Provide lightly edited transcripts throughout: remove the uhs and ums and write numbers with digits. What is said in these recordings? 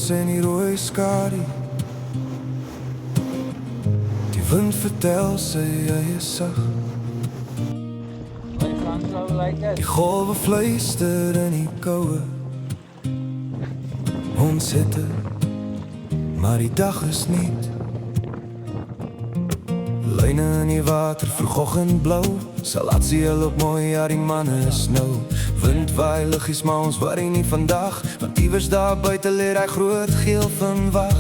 rots en die rooi skadu. Die wind vertel sy hy is sag. Die golwe fluister in die koue. Ons sitte, maar die dag is niet. Lyne in die water, vroegoggend blauw. Salatie loop mooi, ja die manne is nou. Wind waai liggies, maar ons worry nie vandag. Want iewers daar buite leer hy groot geel van wag.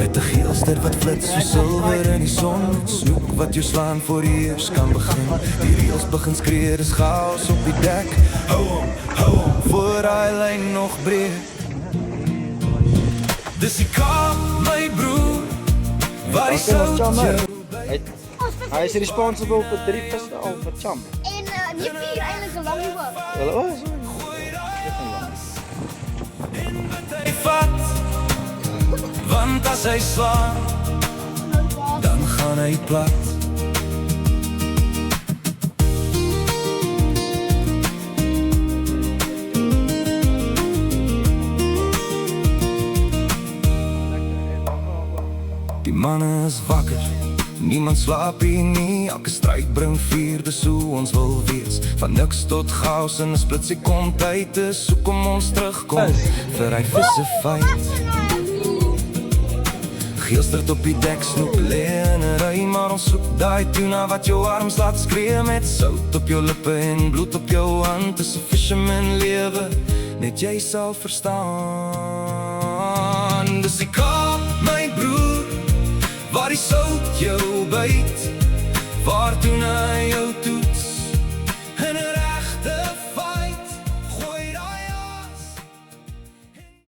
Met die geelster wat flits so silwer in die son. Snoek wat jou slaan voor die eers kan begin. Die reels begin skree, is chaos op die dek. Hou om, voor hy lyn nog breek. Dis die Kaap, my broer, waar die sout jou. Hij is responsible voor 3 visse al voor cham. En nie 4 eintlik 'n lang ook. Wel, oh, Hy vat, want as hy slaan, dan gaan hy plat. Die manne is wakker, niemand slaap hier nie. Elke stryd bring vuur, dis hoe ons wil wees. Van niks tot chaos in 'n splitsekond tyd is. So kom ons terugkom vir hy visse fight. Geelsterd op die dek, snoep lê in 'n ry. Maar ons soek daai tuna wat jou arms laat skree. Met sout op jou lippe en bloed op jou hand. Dis 'n fisherman lewe, net jy sal verstaan. Dis die Kaap, my broer, waar die sout jou byt, waar tuna jou toe